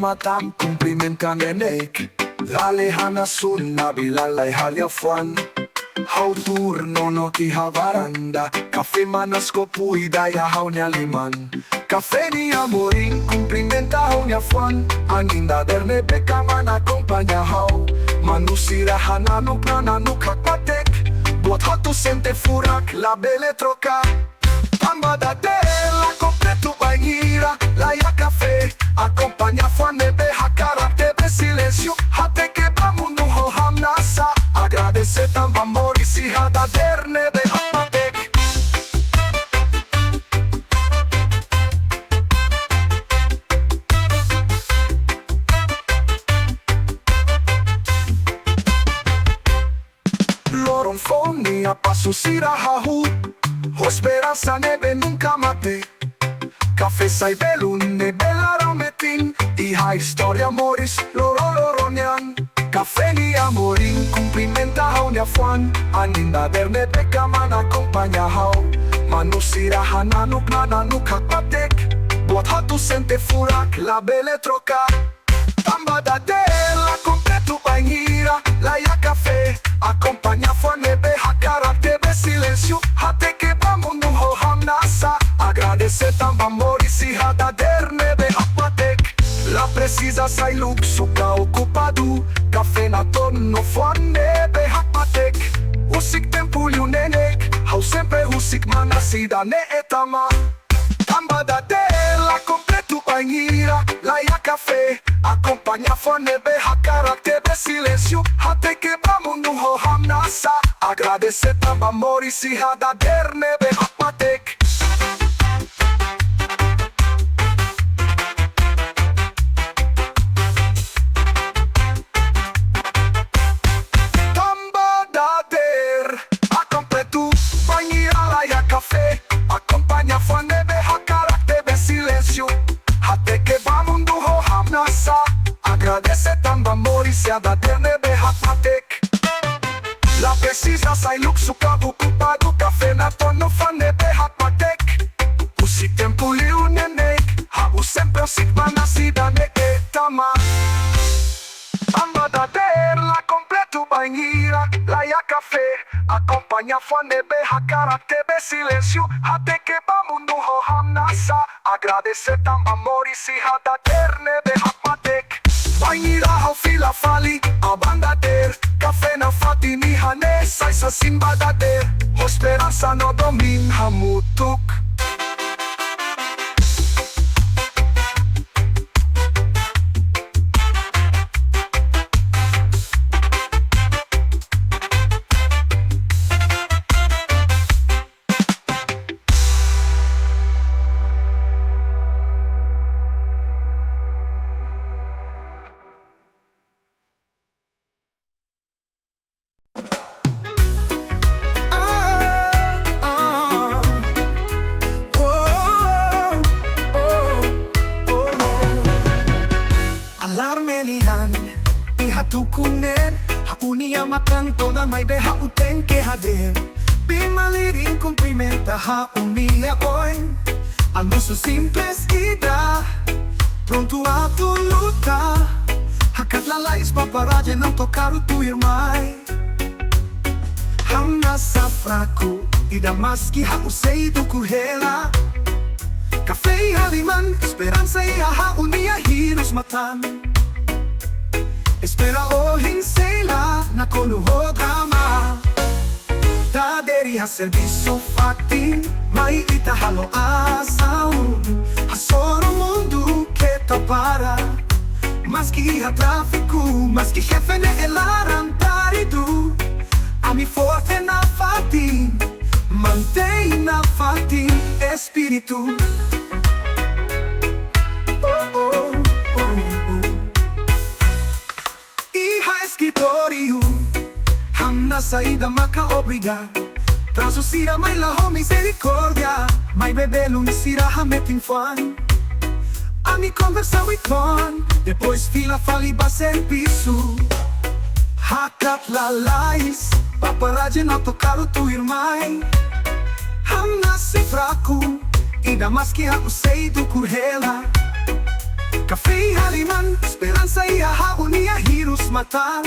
matang kumplimenta nenek. Lalehana sun nabilalay halyafuan. Hau turno no tiha varanda. Café manasco puidaya haunia liman. Café ni amorin cumplimenta haunia fuan. Aninda derne beka man acompaña hau. Manusira hananu prananu kakpatek. Bot hatu sente furak la bele troca. Pambada de la completo bainira. La ya café acompaña fuan nebe hakara tebe silencio. Hate que vamos no ho hamnasa. Agradece tamba moris y hada derne de hapatek. Loron foni a passo sira hahu. Esperança nebe nunca mate. Café sai belun nebe la rometin. E a história amores loroloronian. Café ni amorin cumplimenta haunia fuan. Aninda derne beka man acompaña hau. Manusira hananuk nananuk hakpatek. Bot hatu sente furak la bele troca. Pambada de la completo bainira. La ya café acompaña fuan nebe hakara tebe silencio. Hate que vamos no ho hamnasa. Agradece tamba moris y hada derne de hapatek. La precisa sai luxo ka ocupado. Café na torno fuan nebe hapatek. Usik tempulju nenek. Hau sempre usik manasida ne etama. Pambada de la completo bainira. La ya café acompaña fuan nebe hakara tebe silencio. Hate que vamos no ho hamnasa. Agradece tamba moris y hada derne de hapatek. Café acompaña fuan nebe hakara tebe silencio. Hate que vamos no ho hamnasa. Agradece tamba moris y hada derne de hapatek. La precisa sai luxo ka ocupado. Café na torno fuan nebe hapatek. Usik tempo liu nenek. Hau sempre usik manasida ne etama. Ambada der la completo bainira. La ya café acompaña fuan nebe hakara tebe silencio. Hate que vamos no ho hamnasa. Agradece tamba moris y hada derne de hapatek. Bainira hau fila fali abandader. Café na fati ni hane sai sa simbadader. Esperança no domin hamutuk. Tukunen, haunia matang toda may beha uten que hader. Bimalirin cumprimenta haunia hoy. Anuncio simples ida, pronto a tu luta. Hakat lalais paparaje não tocar o tu irmai. Hamna safraku, ida maski hausei do kuhela. Café e haliman, esperança e a haunia hiros matan. Espera hoje sei lá na konuhogama. Taderi ha serviço fakti, mai ita halo asaun. Hasoro mundo que topara. Mas que ha tráfico, mas que chefe ne elaran taridu. Ami forte na fati, mantém na fati espírito. Escritório, hamna saída maca obriga. Traduzir mai la ho misericórdia. Mai bebelo nisira hametin fuan. Ami conversa with con. Depois fila faliba serviço. Hakat lalais. Paparaje não tocar o tu irmãe. Hamna se fraco. Ainda mais que eu sei do currela. Cafe haliman, esperança e a harmonia hiros matan.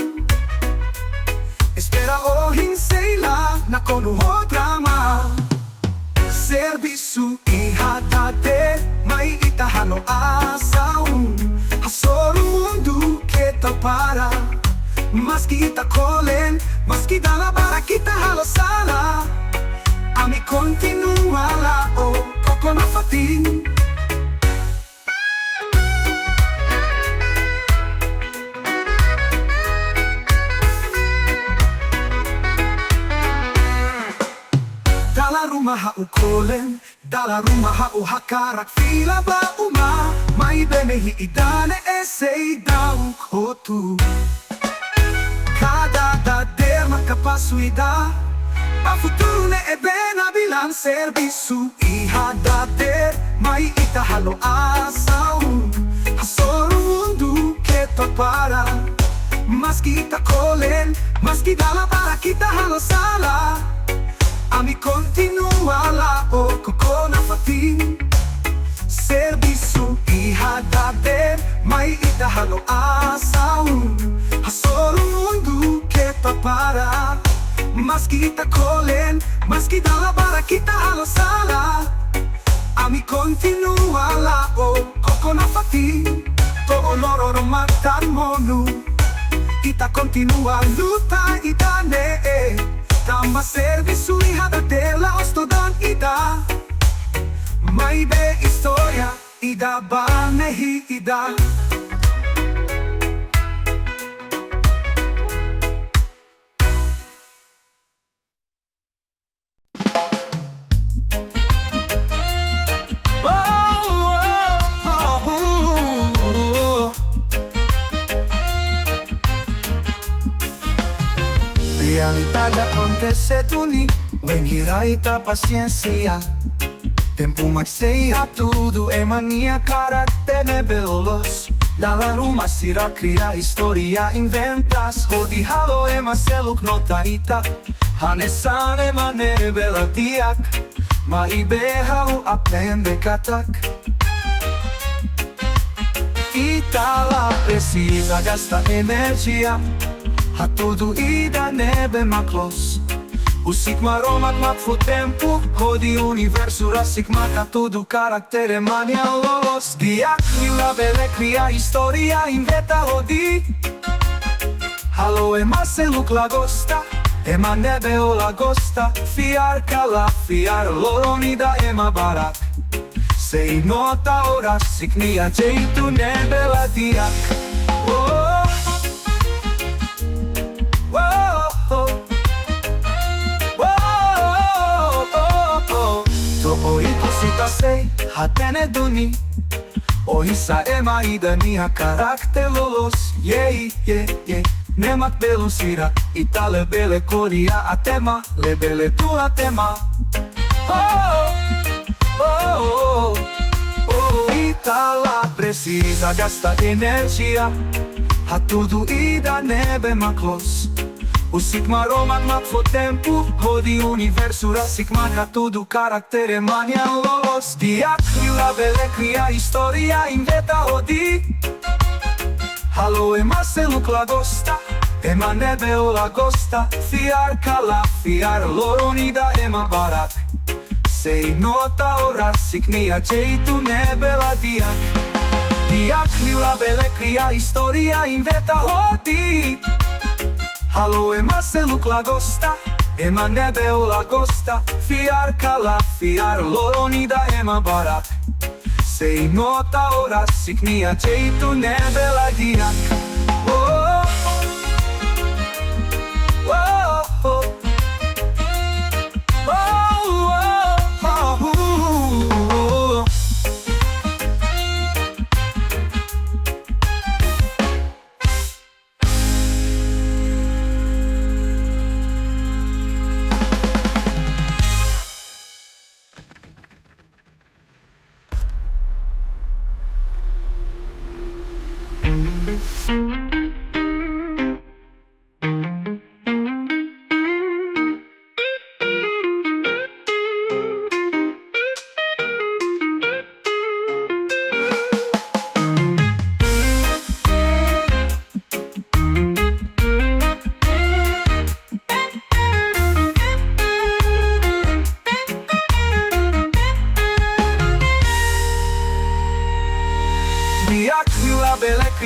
Espera o hinsela na konuhograma. Serviço ihadade, mai itahano asaun. Hasoro mundo que para. Mas kita kolen, mas kita labara kita halosala. Ami continua lá o coco na fatin. Dala rumah hau kolen, dala rumah hau hakarak fila ba uma. Mai benehi idane esei daun kotu. Cada dader makapasuida. A futuro ne é bem a bilan serviço. Ihadader mai itahalo asaun. Hasoro mundo que para. Mas kita kolen, mas kita labara kita halosala. Ami continua lá o coco na fatin. Serviço ihadader mai itahalo asaun. Hasoro mundo que para. Mas kita kolen, mas kita labara kita halosala. Ami continua lá o coco na fatin. To loro matan monu. Ita continua luta ita ne. Tama serviço ihadader la ostodan ida. Mai be história ida banehi ida. Realidade acontece tuni, bem ita paciência. Tempo mais seia tudo é mania caráter nebelos. Dalla ruma sira cria história inventas. Hodi halo ema seluk nota ita. Hanesane mane bela diak. Ma ibehau aprende katak. Itala precisa gastar energia. A tudo ida nebe maklos. O sigma roman matfo tempo. Hodi universo ra sigma a tudo caráter e mania lolos. Diak la bele cria história inventa hodi. Halo ema seluk lagosta. Ema nebe o lagosta. Fiar kala fiar loronida ema barak. Sei nota ora signia jeito nebe la diak. Sei, hatene duni. Ohisa ema ida nia karakter lolos. Nemak belo sira. Ita lebele koria atema. Lebele tu atema. Ita lá precisa gastar energia. A tudo ida nebe maklos. O sigma roman matfo tempo. Hodi universo ra sigma a tudo caráter e mania lolos. Diak la bele cria história inventa hodi. Halo ema seluk lagosta. Ema nebe o lagosta. Fiar kala fiar loronida ema barak. Sei nota ora signia jeito nebe la diak. Diak la bele cria história inventa hodi. Halo ema seluk lagosta. Ema nebe o lagosta. Fiar kala fiar loronida ema barak. Sei nota ora signia jeito nebe la diak.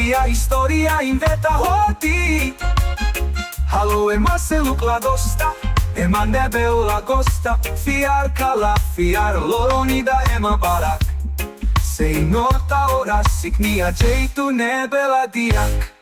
Minha história inventa roti. Halo e Marcelo Kladosta, ema nebel lagosta, fiar kala, fiar loronida ema barak. Sei nota ora signia jeito nebela diak.